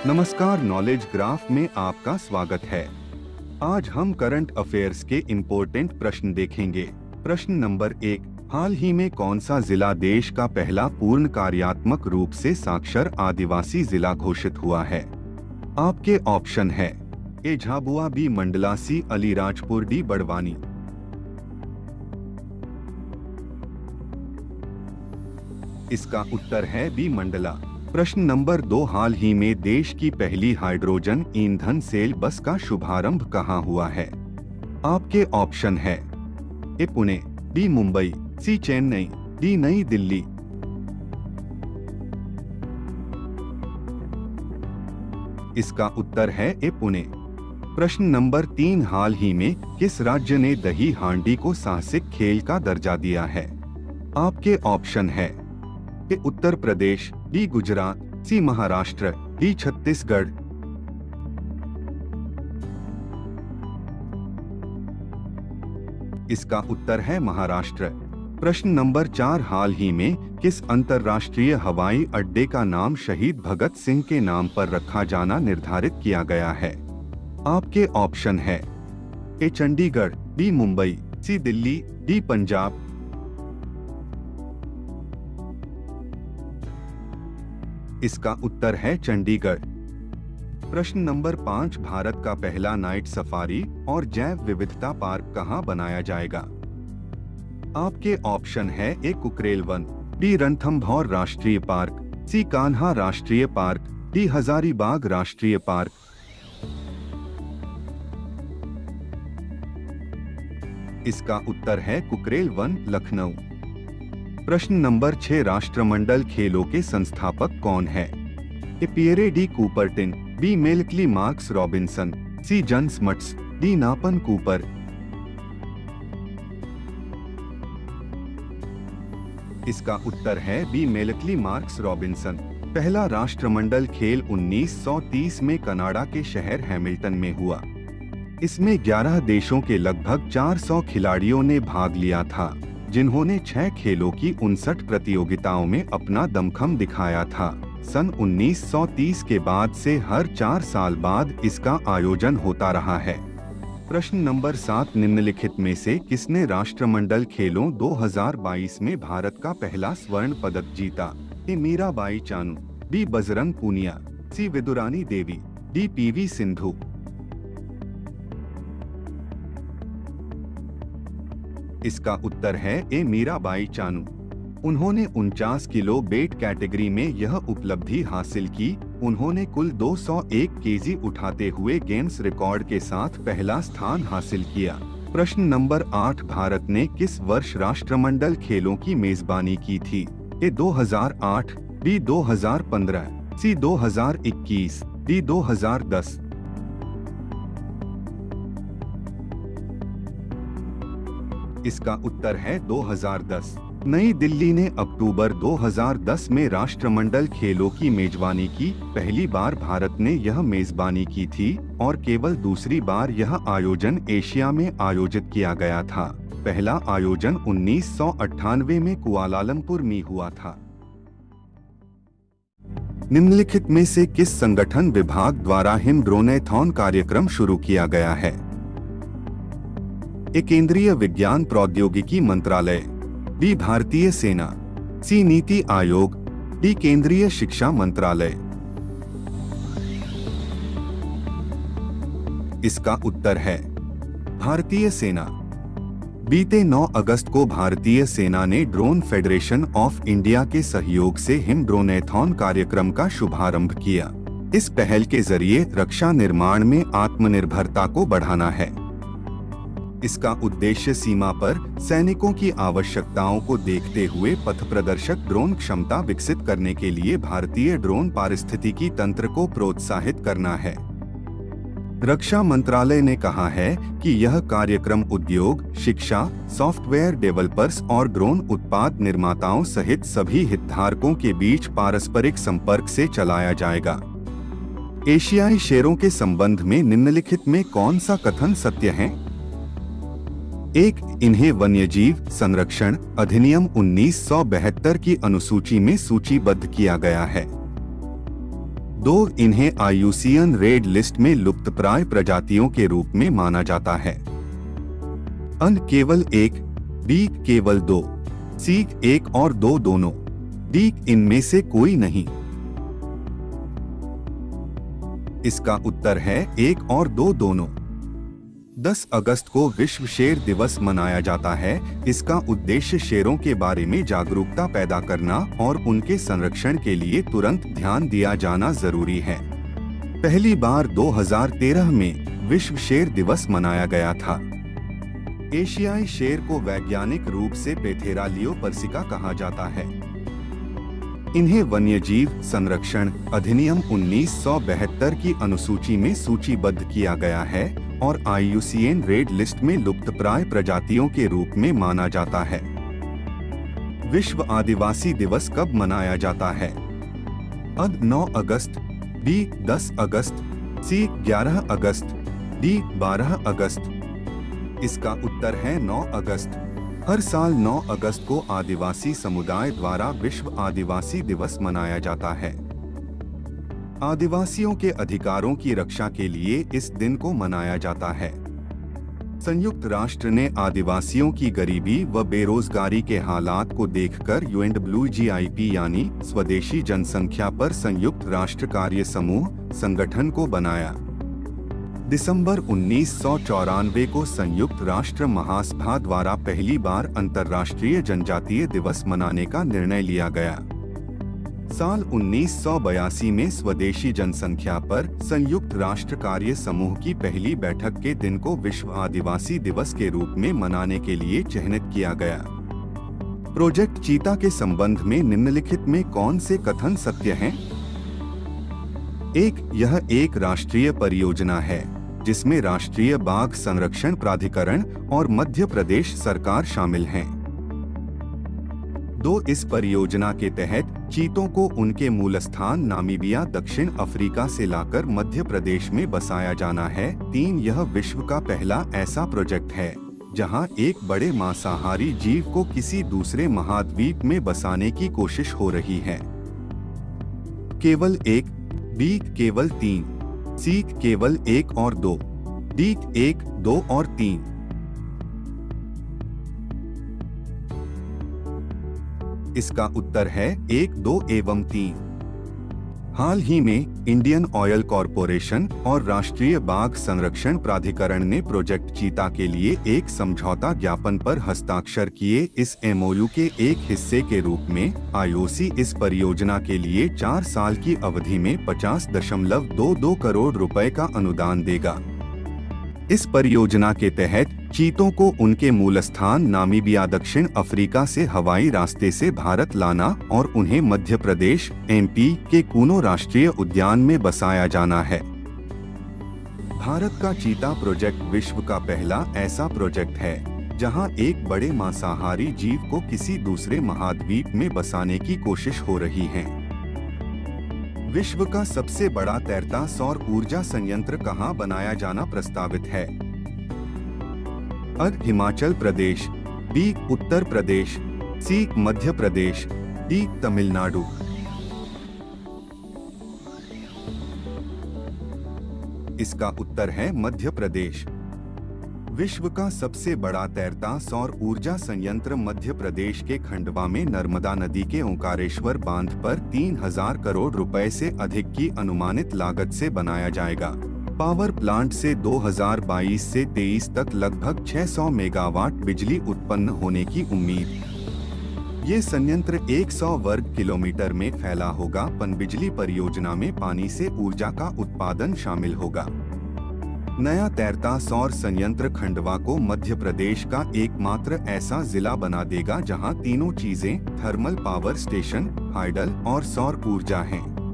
नमस्कार, knowledge graph में आपका स्वागत है। आज हम करंट अफेयर्स के इम्पोर्टेंट प्रश्न देखेंगे। प्रश्न नंबर 1, हाल ही में कौन सा जिला देश का पहला पूर्ण कार्यात्मक रूप से साक्षर आदिवासी जिला घोषित हुआ है? आपके ऑप्शन है ए झाबुआ, बी मंडला, सी अलीराजपुर, डी बड़वानी। इसका उत्तर है बी मंडला। प्रश्न नंबर 2, हाल ही में देश की पहली हाइड्रोजन ईंधन सेल बस का शुभारंभ कहां हुआ है? आपके ऑप्शन है ए पुणे, बी मुंबई, सी चेन्नई, डी नई दिल्ली। इसका उत्तर है ए पुणे। प्रश्न नंबर 3, हाल ही में किस राज्य ने दही हांडी को साहसिक खेल का दर्जा दिया है? आपके ऑप्शन है ए उत्तर प्रदेश, बी गुजरात, सी महाराष्ट्र, डी छत्तीसगढ़। इसका उत्तर है महाराष्ट्र। प्रश्न नंबर 4, हाल ही में किस अंतर्राष्ट्रीय हवाई अड्डे का नाम शहीद भगत सिंह के नाम पर रखा जाना निर्धारित किया गया है? आपके ऑप्शन है ए चंडीगढ़, बी मुंबई, सी दिल्ली, डी पंजाब। इसका उत्तर है चंडीगढ़। प्रश्न नंबर 5, भारत का पहला नाइट सफारी और जैव विविधता पार्क कहां बनाया जाएगा? आपके ऑप्शन है ए कुकरेल वन, बी रणथंभौर राष्ट्रीय पार्क, सी कान्हा राष्ट्रीय पार्क, डी हजारीबाग राष्ट्रीय पार्क। इसका उत्तर है कुकरेल वन, लखनऊ। प्रश्न नंबर 6, राष्ट्रमंडल खेलों के संस्थापक कौन है? A Pierre de Coubertin, B मेलकली Marks Robinson, C Jan Smuts, D नापन Cooper. इसका उत्तर है बी मेलकली मार्क्स रॉबिन्सन। पहला राष्ट्रमंडल खेल 1930 में कनाडा के शहर हैमिल्टन में हुआ। इसमें 11 देशों के लगभग 400 खिलाड़ियों ने भाग लिया था, जिन्होंने 6 खेलों की 59 प्रतियोगिताओं में अपना दमखम दिखाया था। सन 1930 के बाद से हर 4 साल बाद इसका आयोजन होता रहा है। प्रश्न नंबर 7, निम्नलिखित में से किसने राष्ट्रमंडल खेलों 2022 में भारत का पहला स्वर्ण पदक जीता? ए मीराबाई चानू, बी बजरंग पूनिया, सी विदुरानी देवी, डी पीवी सिंधु। इसका उत्तर है ए मीराबाई चानू। उन्होंने 49 किलो वेट कैटेगरी में यह उपलब्धि हासिल की। उन्होंने कुल 201 केजी उठाते हुए गिनीज रिकॉर्ड के साथ पहला स्थान हासिल किया। प्रश्न नंबर 8, भारत ने किस वर्ष राष्ट्रमंडल खेलों की मेजबानी की थी? ए 2008, बी 2015, सी 2021, डी 2010। इसका उत्तर है 2010। नई दिल्ली ने अक्टूबर 2010 में राष्ट्रमंडल खेलों की मेजबानी की। पहली बार भारत ने यह मेजबानी की थी और केवल दूसरी बार यह आयोजन एशिया में आयोजित किया गया था। पहला आयोजन 1998 में कुआलालंपुर में हुआ था। निम्नलिखित में से किस संगठन विभाग द्वारा हिम ड्रोनेथॉन कार्यक्रम शुरू किया गया है? ए केंद्रीय विज्ञान प्रौद्योगिकी मंत्रालय, बी भारतीय सेना, सी नीति आयोग, डी केंद्रीय शिक्षा मंत्रालय। इसका उत्तर है भारतीय सेना। बीते 9 अगस्त को भारतीय सेना ने ड्रोन फेडरेशन ऑफ इंडिया के सहयोग से हिम ड्रोनेथॉन कार्यक्रम का शुभारंभ किया। इस पहल के जरिए रक्षा निर्माण में आत्मनिर्भरता को बढ़ाना है। इसका उद्देश्य सीमा पर सैनिकों की आवश्यकताओं को देखते हुए पथ प्रदर्शक ड्रोन क्षमता विकसित करने के लिए भारतीय ड्रोन पारिस्थितिकी तंत्र को प्रोत्साहित करना है। रक्षा मंत्रालय ने कहा है कि यह कार्यक्रम उद्योग, शिक्षा, सॉफ्टवेयर डेवलपर्स और ड्रोन उत्पाद निर्माताओं सहित सभी हितधारकों के बीच पारस्परिक संपर्क से चलाया जाएगा। एशियाई शेरों के संबंध में निम्नलिखित में कौन सा कथन सत्य है? 1, इन्हें वन्यजीव संरक्षण अधिनियम 1972 की अनुसूची में सूचीबद्ध किया गया है। 2. इन्हें IUCN रेड लिस्ट में लुप्तप्राय प्रजातियों के रूप में माना जाता है। अन केवल 1, बी केवल 2, सी 1 और 2 दोनों, डी इनमें से कोई नहीं। इसका उत्तर है 1 और 2 दोनों। 10 अगस्त को विश्व शेर दिवस मनाया जाता है। इसका उद्देश्य शेरों के बारे में जागरूकता पैदा करना और उनके संरक्षण के लिए तुरंत ध्यान दिया जाना जरूरी है। पहली बार 2013 में विश्व शेर दिवस मनाया गया था। एशियाई शेर को वैज्ञानिक रूप से पैंथेरा लियोपर्सिका कहा जाता है। इन्हें वन्यजीव संरक्षण अधिनियम 1972 की अनुसूची में सूचीबद्ध किया गया है और IUCN रेड लिस्ट में लुप्तप्राय प्रजातियों के रूप में माना जाता है। विश्व आदिवासी दिवस कब मनाया जाता है? अ 9 अगस्त, बी 10 अगस्त, सी 11 अगस्त, डी 12 अगस्त। इसका उत्तर है 9 अगस्त। हर साल 9 अगस्त को आदिवासी समुदाय द्वारा विश्व आदिवासी दिवस मनाया जाता है। आदिवासियों के अधिकारों की रक्षा के लिए इस दिन को मनाया जाता है। संयुक्त राष्ट्र ने आदिवासियों की गरीबी व बेरोजगारी के हालात को देखकर UNWGIP यानी स्वदेशी जनसंख्या पर संयुक्त राष्ट्र कार्य समूह संगठन को बनाया। दिसंबर 1994 को संयुक्त राष्ट्र महासभा द्वारा पहली बार अंतर्राष्ट्रीय जनजातीय दिवस मनाने का निर्णय लिया गया। साल 1982 में स्वदेशी जनसंख्या पर संयुक्त राष्ट्र कार्य समूह की पहली बैठक के दिन को विश्व आदिवासी दिवस के रूप में मनाने के लिए चिन्हित किया गया। प्रोजेक्ट चीता के संबंध में निम्नलिखित में कौन से कथन सत्य हैं? 1. यह एक राष्ट्रीय परियोजना है जिसमें राष्ट्रीय बाघ संरक्षण प्राधिकरण और मध्य प्रदेश सरकार शामिल हैं। 2. इस परियोजना के तहत चीतों को उनके मूल स्थान नामीबिया दक्षिण अफ्रीका से लाकर मध्य प्रदेश में बसाया जाना है। 3. यह विश्व का पहला ऐसा प्रोजेक्ट है जहां एक बड़े मांसाहारी जीव को किसी दूसरे महाद्वीप में बसाने की कोशिश हो रही है। केवल 1, बी केवल 3, सी केवल 1 और 2, डी 1, 2 और 3। इसका उत्तर है 1, 2 एवं 3। हाल ही में इंडियन ऑयल कॉरपोरेशन और राष्ट्रीय बाघ संरक्षण प्राधिकरण ने प्रोजेक्ट चीता के लिए एक समझौता ज्ञापन पर हस्ताक्षर किए। इस MOU के एक हिस्से के रूप में IOC इस परियोजना के लिए 4 साल की अवधि में 50.22 करोड़ रुपए का अनुदान देगा। इस परियोजना के तहत चीतों को उनके मूल स्थान नामीबिया दक्षिण अफ्रीका से हवाई रास्ते से भारत लाना और उन्हें मध्य प्रदेश MP के कूनो राष्ट्रीय उद्यान में बसाया जाना है। भारत का चीता प्रोजेक्ट विश्व का पहला ऐसा प्रोजेक्ट है जहां एक बड़े मांसाहारी जीव को किसी दूसरे महाद्वीप में बसाने की कोशिश हो रही है। विश्व का सबसे बड़ा तैरता सौर ऊर्जा संयंत्र कहां बनाया जाना प्रस्तावित है? अ हिमाचल प्रदेश, बी उत्तर प्रदेश, सी मध्य प्रदेश, डी तमिलनाडु। इसका उत्तर है मध्य प्रदेश। विश्व का सबसे बड़ा तैरता सौर ऊर्जा संयंत्र मध्य प्रदेश के खंडवा में नर्मदा नदी के ओंकारेश्वर बांध पर 3000 करोड़ रुपए से अधिक की अनुमानित लागत से बनाया जाएगा। पावर प्लांट से 2022 से 23 तक लगभग 600 मेगावाट बिजली उत्पन्न होने की उम्मीद। ये संयंत्र 100 वर्ग किलोमीटर में फैला होगा। पनबिजली परियोजना में पानी से ऊर्जा का उत्पादन शामिल होगा। नया तैरता सौर संयंत्र खंडवा को मध्य प्रदेश का एकमात्र ऐसा जिला बना देगा जहां तीनों चीजें थर्मल पावर स्टेशन, हाइडल और सौर ऊर्जा हैं।